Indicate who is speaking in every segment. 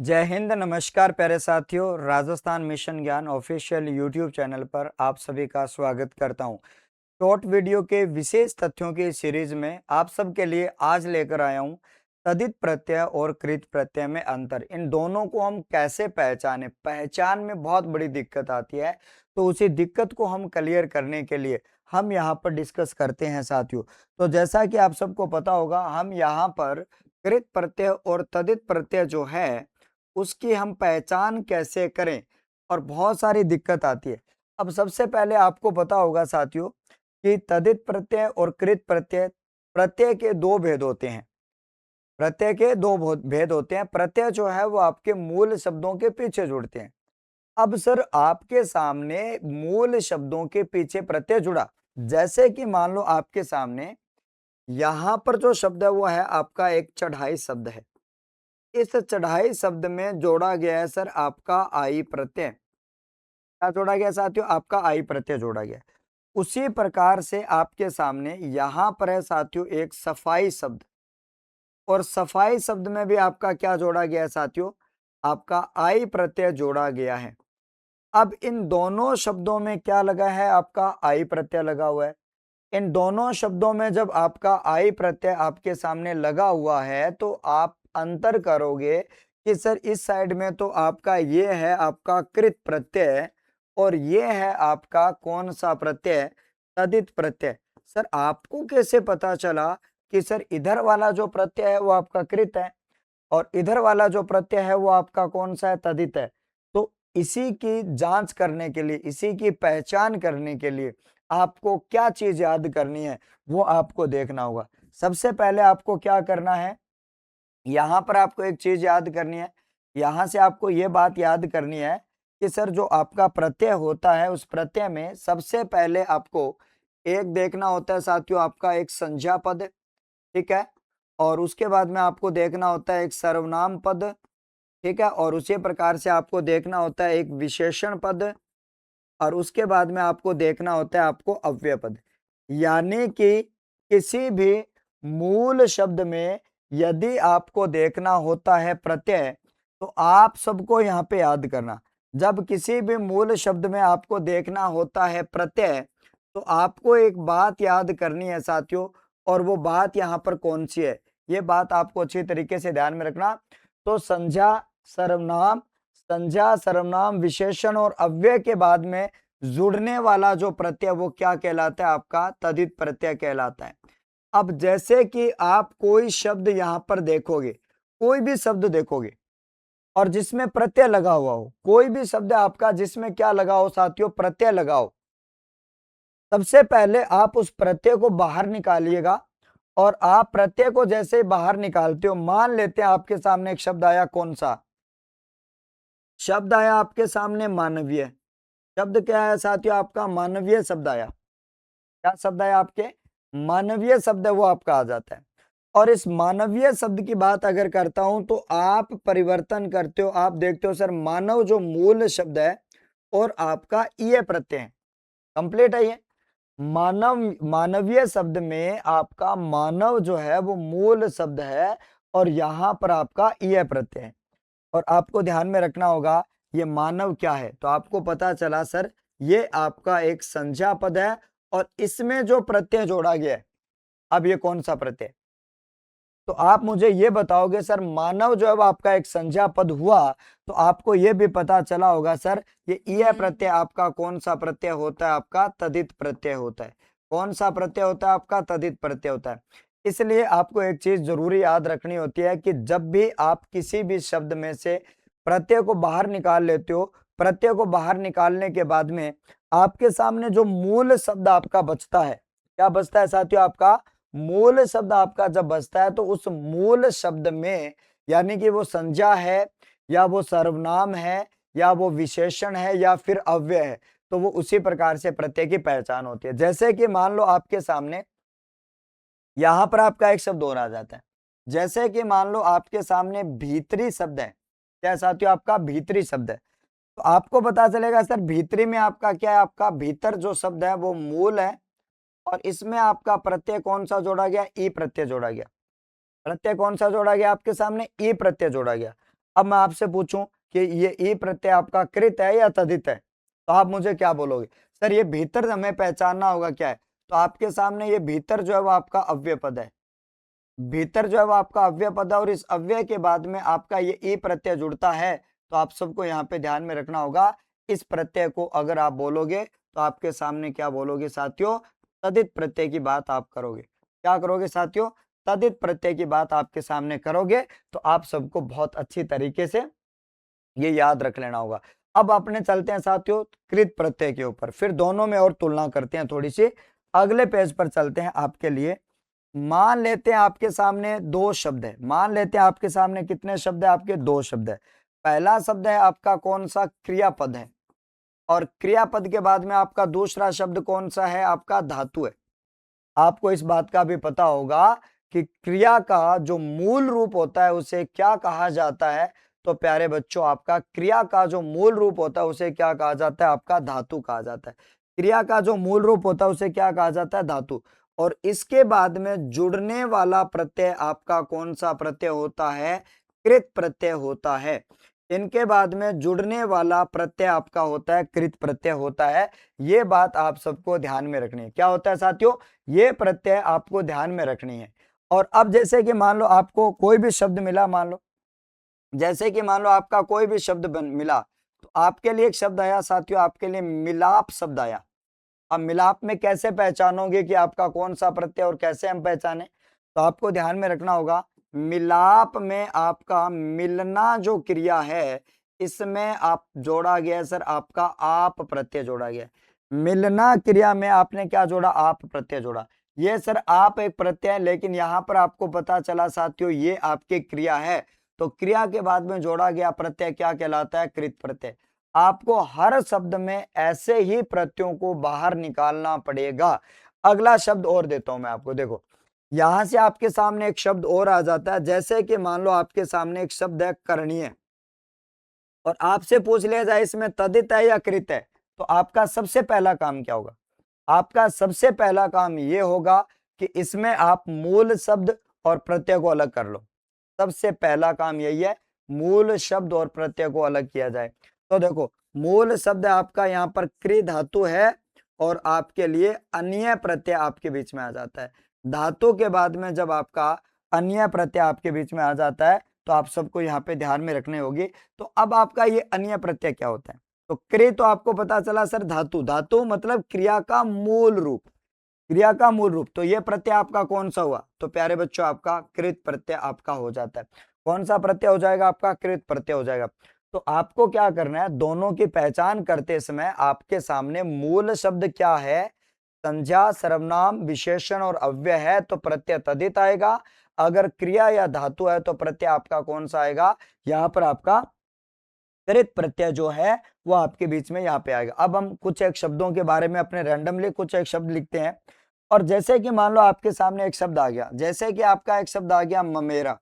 Speaker 1: जय हिंद, नमस्कार प्यारे साथियों। राजस्थान मिशन ज्ञान ऑफिशियल यूट्यूब चैनल पर आप सभी का स्वागत करता हूं। शॉर्ट वीडियो के विशेष तथ्यों की सीरीज में आप सबके लिए आज लेकर आया हूं तदित प्रत्यय और कृत प्रत्यय में अंतर। इन दोनों को हम कैसे पहचाने, पहचान में बहुत बड़ी दिक्कत आती है, तो उसी दिक्कत को हम क्लियर करने के लिए हम यहाँ पर डिस्कस करते हैं साथियों। तो जैसा कि आप सबको पता होगा, हम यहाँ पर कृत प्रत्यय और तदित प्रत्यय जो है उसकी हम पहचान कैसे करें, और बहुत सारी दिक्कत आती है। अब सबसे पहले आपको पता होगा साथियों कि तदित प्रत्यय और कृत प्रत्यय, प्रत्यय के दो भेद होते हैं। प्रत्यय के दो भेद होते हैं। प्रत्यय जो है वो आपके मूल शब्दों के पीछे जुड़ते हैं। अब सर, आपके सामने मूल शब्दों के पीछे प्रत्यय जुड़ा, जैसे कि मान लो आपके सामने यहां पर जो शब्द है वो है आपका एक चढ़ाई शब्द है। इस चढ़ाई शब्द में जोड़ा गया है सर आपका आई प्रत्यय। क्या जोड़ा गया साथियों? आपका आई प्रत्यय जोड़ा गया। उसी प्रकार से आपके सामने यहां पर है साथियों एक सफाई शब्द, और सफाई शब्द में भी आपका क्या जोड़ा गया है साथियों? आपका आई प्रत्यय जोड़ा गया है। अब इन दोनों शब्दों में क्या लगा है? आपका आई प्रत्यय लगा हुआ है। इन दोनों शब्दों में जब आपका आई प्रत्यय आपके सामने लगा हुआ है तो आप अंतर करोगे कि सर इस साइड में तो आपका ये है आपका कृत प्रत्यय, और ये है आपका कौन सा प्रत्यय? तदित प्रत्यय। सर आपको कैसे पता चला कि सर इधर वाला जो प्रत्यय है वो आपका कृत है और इधर वाला जो प्रत्यय है वो आपका कौन सा है? तदित है। तो इसी की जांच करने के लिए, इसी की पहचान करने के लिए आपको क्या चीज याद करनी है वो आपको देखना होगा। सबसे पहले आपको क्या करना है, यहां पर आपको एक चीज याद करनी है। यहां से आपको ये बात याद करनी है कि सर जो आपका प्रत्यय होता है उस प्रत्यय में सबसे पहले आपको एक देखना होता है साथियों आपका एक संज्ञा पद, ठीक है, और उसके बाद में आपको देखना होता है एक सर्वनाम पद, ठीक है, और उसी प्रकार से आपको देखना होता है एक विशेषण पद, और उसके बाद में आपको देखना होता है आपको अव्यय पद। यानी कि किसी भी मूल शब्द में यदि आपको देखना होता है प्रत्यय, तो आप सबको यहाँ पे याद करना, जब किसी भी मूल शब्द में आपको देखना होता है प्रत्यय तो आपको एक बात याद करनी है साथियों, और वो बात यहाँ पर कौन सी है, ये बात आपको अच्छी तरीके से ध्यान में रखना। तो संज्ञा सर्वनाम विशेषण और अव्यय के बाद में जुड़ने वाला जो प्रत्यय वो क्या कहलाता है? आपका तदित प्रत्यय कहलाता है। अब जैसे कि आप कोई शब्द यहां पर देखोगे, कोई भी शब्द देखोगे और जिसमें प्रत्यय लगा हुआ हो, कोई भी शब्द आपका जिसमें क्या लगा हो साथियों? प्रत्यय लगा हो, सबसे पहले आप उस प्रत्यय को बाहर निकालिएगा। और आप प्रत्यय को जैसे ही बाहर निकालते हो, मान लेते हैं आपके सामने एक शब्द आया, कौन सा शब्द आया आपके सामने? मानवीय। शब्द क्या है साथियों? आपका मानवीय शब्द आया। क्या शब्द आया आपके? मानवीय शब्द है वो आपका आ जाता है। और इस मानवीय शब्द की बात अगर करता हूं तो आप परिवर्तन करते हो, आप देखते हो सर मानव जो मूल शब्द है और आपका ईय प्रत्यय है, कंप्लीट है ये। मानवीय शब्द में आपका मानव जो है वो मूल शब्द है, और यहां पर आपका ईय प्रत्यय है। और आपको ध्यान में रखना होगा ये मानव क्या है, तो आपको पता चला सर ये आपका एक संज्ञा पद है, और इसमें जो प्रत्यय जोड़ा गया है, अब ये कौन सा प्रत्यय? तो आप मुझे ये बताओगे सर मानव जो है वो आपका एक संज्ञा पद हुआ, तो आपको ये भी पता चला होगा सर ये ईय प्रत्यय आपका कौन सा प्रत्यय होता है? आपका तदित प्रत्यय होता है। कौन सा प्रत्यय होता है? आपका तदित प्रत्यय होता है। इसलिए आपको एक चीज जरूरी याद रखनी होती है कि जब भी आप किसी भी शब्द में से प्रत्यय को बाहर निकाल लेते हो, प्रत्यय को बाहर निकालने के बाद में आपके सामने जो मूल शब्द आपका बचता है, क्या बचता है साथियों? आपका मूल शब्द आपका जब बचता है तो उस मूल शब्द में, यानी कि वो संज्ञा है या वो सर्वनाम है या वो विशेषण है या फिर अव्यय है, तो वो उसी प्रकार से प्रत्यय की पहचान होती है। जैसे कि मान लो आपके सामने यहां पर आपका एक शब्द और आ जाता है, जैसे कि मान लो आपके सामने भीतरी शब्द है। क्या साथियों? आपका भीतरी शब्द है। तो आपको पता चलेगा सर भीतरी में आपका क्या है? आपका भीतर जो शब्द है वो मूल है, और इसमें आपका प्रत्यय कौन सा जोड़ा गया? ई प्रत्यय जोड़ा गया। प्रत्यय कौन सा जोड़ा गया? आपके सामने ई प्रत्यय जोड़ा गया। अब मैं आपसे पूछूं कि ये ई प्रत्यय आपका कृत है या तदित है, तो आप मुझे क्या बोलोगे? सर ये भीतर हमें पहचानना होगा क्या है, तो आपके सामने ये भीतर जो है वो आपका अव्यय पद है। भीतर जो है वो आपका अव्यय पद है और इस अव्यय के बाद में आपका ये ई प्रत्यय जुड़ता है, तो आप सबको यहाँ पे ध्यान में रखना होगा। इस प्रत्यय को अगर आप बोलोगे तो आपके सामने क्या बोलोगे साथियों? तदित प्रत्यय की बात आप करोगे। क्या करोगे साथियों? तदित प्रत्यय की बात आपके सामने करोगे, तो आप सबको बहुत अच्छी तरीके से ये याद रख लेना होगा। अब अपने चलते हैं साथियों कृत प्रत्यय के ऊपर, फिर दोनों में और तुलना करते हैं थोड़ी सी। अगले पेज पर चलते हैं आपके लिए। मान लेते हैं आपके सामने दो शब्द है। मान लेते हैं आपके सामने कितने शब्द है? आपके दो शब्द है। पहला शब्द है आपका कौन सा? क्रियापद है। और क्रियापद के बाद में आपका दूसरा शब्द कौन सा है? आपका धातु है। आपको इस बात का भी पता होगा कि क्रिया का जो मूल रूप होता है उसे क्या कहा जाता है? तो प्यारे बच्चों आपका क्रिया का जो मूल रूप होता है उसे क्या कहा जाता है? आपका धातु कहा जाता है। क्रिया का जो मूल रूप होता है उसे क्या कहा जाता है? धातु। और इसके बाद में जुड़ने वाला प्रत्यय आपका कौन सा प्रत्यय होता है? कृत प्रत्यय होता है। इनके बाद में जुड़ने वाला प्रत्यय आपका होता है कृत प्रत्यय होता है। ये बात आप सबको ध्यान में रखनी है। क्या होता है साथियों? ये प्रत्यय आपको ध्यान में रखनी है। और अब जैसे कि मान लो आपको कोई भी शब्द मिला, मान लो जैसे कि मान लो आपका कोई भी शब्द मिला, तो आपके लिए एक शब्द आया साथियों, आपके लिए मिलाप शब्द आया। अब मिलाप में कैसे पहचानोगे कि आपका कौन सा प्रत्यय और कैसे हम पहचाने? तो आपको ध्यान में रखना होगा, मिलाप में आपका मिलना जो क्रिया है इसमें आप जोड़ा गया है सर आपका आप प्रत्यय जोड़ा गया है। मिलना क्रिया में आपने क्या जोड़ा? आप प्रत्यय जोड़ा। ये सर आप एक प्रत्यय है, लेकिन यहाँ पर आपको पता चला साथियों ये आपकी क्रिया है, तो क्रिया के बाद में जोड़ा गया प्रत्यय क्या कहलाता है? कृत प्रत्यय। आपको हर शब्द में ऐसे ही प्रत्ययों को बाहर निकालना पड़ेगा। अगला शब्द और देता हूं मैं आपको, देखो यहां से आपके सामने एक शब्द और आ जाता है। जैसे कि मान लो आपके सामने एक शब्द है करणीय, और आपसे पूछ लिया जाए इसमें तदित है या कृत है, तो आपका सबसे पहला काम क्या होगा? आपका सबसे पहला काम ये होगा कि इसमें आप मूल शब्द और प्रत्यय को अलग कर लो। सबसे पहला काम यही है, मूल शब्द और प्रत्यय को अलग किया जाए। तो देखो मूल शब्द आपका यहाँ पर क्रि धातु है और आपके लिए अन्य प्रत्यय आपके बीच में आ जाता है। धातु के बाद में जब आपका अन्य प्रत्यय आपके बीच में आ जाता है तो आप सबको यहाँ पे ध्यान में रखने होगी। तो अब आपका ये अन्य प्रत्यय क्या होता है? तो क्रि तो आपको पता चला सर धातु, धातु मतलब क्रिया का मूल रूप, क्रिया का मूल रूप। तो ये प्रत्यय आपका कौन सा हुआ? तो प्यारे बच्चों आपका कृत प्रत्यय आपका हो जाता है। कौन सा प्रत्यय हो जाएगा? आपका कृत प्रत्यय हो जाएगा। तो आपको क्या करना है? दोनों की पहचान करते समय आपके सामने मूल शब्द क्या है, संज्ञा सर्वनाम विशेषण और अव्यय है तो प्रत्यय तदित आएगा। अगर क्रिया या धातु है तो प्रत्यय आपका कौन सा आएगा? यहाँ पर आपका कृत प्रत्यय जो है वो आपके बीच में यहाँ पे आएगा। अब हम कुछ एक शब्दों के बारे में अपने रैंडमली कुछ एक शब्द लिखते हैं। और जैसे कि मान लो आपके सामने एक शब्द आ गया, जैसे कि आपका एक शब्द आ गया ममेरा,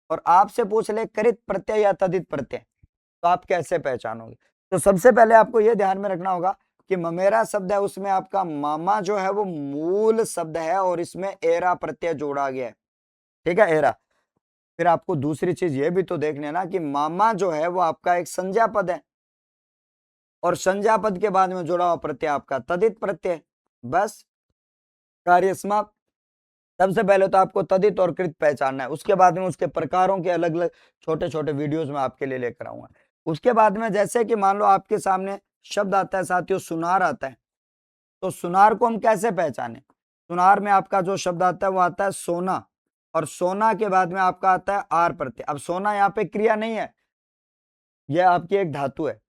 Speaker 1: और आपसे पूछ ले कृत प्रत्यय या तदित प्रत्यय, तो आप कैसे पहचानोगे? तो सबसे पहले आपको यह ध्यान में रखना होगा कि ममेरा शब्द है उसमें आपका मामा जो है वो मूल शब्द है और इसमें एरा प्रत्यय जोड़ा गया है। ठीक है, एरा। फिर आपको दूसरी चीज ये भी तो देख लेना कि मामा जो है वो आपका एक संज्ञा पद है और संज्ञा पद के बाद में जुड़ा हुआ प्रत्यय आपका तदित प्रत्यय। बस कार्य समाप्त। सबसे पहले तो आपको तदित और कृत पहचानना है, उसके बाद में उसके प्रकारों के अलग अलग छोटे छोटे वीडियोस में आपके लिए लेकर आऊंगा। उसके बाद में जैसे कि मान लो आपके सामने शब्द आता है साथियों सुनार आता है, तो सुनार को हम कैसे पहचाने? सुनार में आपका जो शब्द आता है वो आता है सोना, और सोना के बाद में आपका आता है आर प्रत्यय। अब सोना यहाँ पे क्रिया नहीं है, यह आपकी एक धातु है।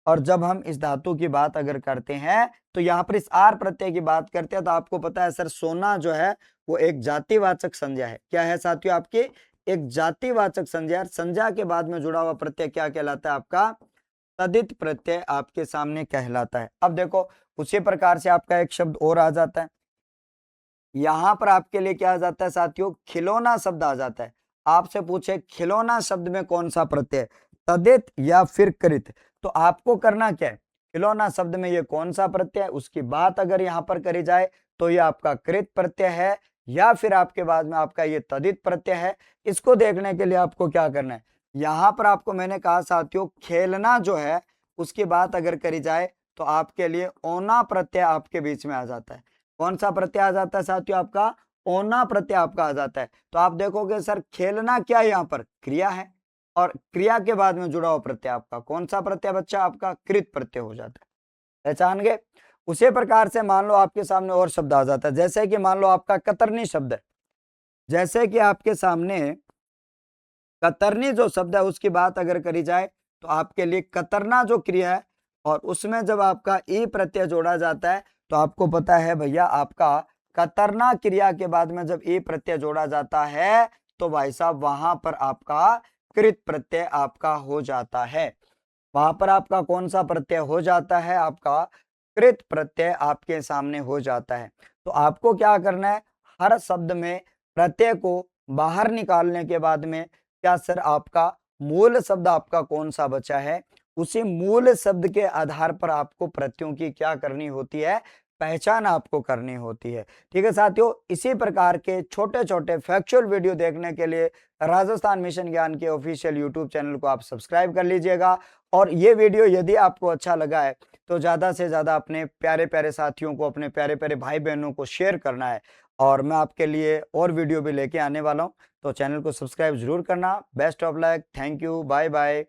Speaker 1: और जब हम इस धातु की बात अगर करते हैं तो यहाँ पर इस आर प्रत्यय की बात करते हैं, तो आपको पता है सर सोना जो है वो एक जातिवाचक संज्ञा है। क्या है साथियों? आपकी एक जातिवाचक संज्ञा। संज्ञा के बाद में जुड़ा हुआ प्रत्यय क्या कहलाता है? आपका तदित प्रत्यय आपके सामने कहलाता है। अब देखो उसी प्रकार से आपका एक शब्द और आ जाता है, यहां पर आपके लिए क्या आ जाता है साथियों? खिलौना शब्द आ जाता है। आपसे पूछे खिलौना शब्द में कौन सा प्रत्यय, तदित या फिर कृत, तो आपको करना क्या है? खिलौना शब्द में ये कौन सा प्रत्यय है उसकी बात अगर यहाँ पर करी जाए तो ये आपका कृत प्रत्यय है या फिर आपके बाद में आपका ये तदित प्रत्यय है। इसको देखने के लिए आपको क्या करना है? यहाँ पर आपको मैंने कहा साथियों, खेलना जो है उसकी बात अगर करी जाए तो आपके लिए ओना प्रत्यय आपके बीच में आ जाता है। कौन सा प्रत्यय आ जाता है साथियों? आपका ओना प्रत्यय आपका आ जाता है। तो आप देखोगे सर खेलना क्या है? यहाँ पर क्रिया है और क्रिया के बाद में जुड़ा हुआ प्रत्यय आपका कौन सा प्रत्यय बच्चा? आपका कृत प्रत्यय हो जाता है। पहचान गए? उसी प्रकार से मान लो आपके सामने और शब्द आ जाता है, जैसे कि मान लो आपका कतरनी शब्द है। जैसे कि आपके सामने कतरनी जो शब्द है उसकी बात अगर करी जाए तो आपके लिए कतरना जो क्रिया है और उसमें जब आपका ई प्रत्यय जोड़ा जाता है तो आपको पता है भैया, आपका कतरना क्रिया के बाद में जब ई प्रत्यय जोड़ा जाता है तो भाई साहब वहां पर आपका कृत प्रत्यय आपका हो जाता है। वहां पर आपका कौन सा प्रत्यय हो जाता है? आपका कृत प्रत्यय आपके सामने हो जाता है। तो आपको क्या करना है? हर शब्द में प्रत्यय को बाहर निकालने के बाद में क्या सर आपका मूल शब्द आपका कौन सा बचा है, उसी मूल शब्द के आधार पर आपको प्रत्ययों की क्या करनी होती है? पहचान आपको करनी होती है। ठीक है साथियों, इसी प्रकार के छोटे छोटे फैक्चुअल वीडियो देखने के लिए राजस्थान मिशन ज्ञान के ऑफिशियल यूट्यूब चैनल को आप सब्सक्राइब कर लीजिएगा। और ये वीडियो यदि आपको अच्छा लगा है तो ज़्यादा से ज़्यादा अपने प्यारे प्यारे साथियों को, अपने प्यारे प्यारे भाई बहनों को शेयर करना है। और मैं आपके लिए और वीडियो भी लेके आने वाला हूँ, तो चैनल को सब्सक्राइब जरूर करना। Best of luck, thank you, bye bye.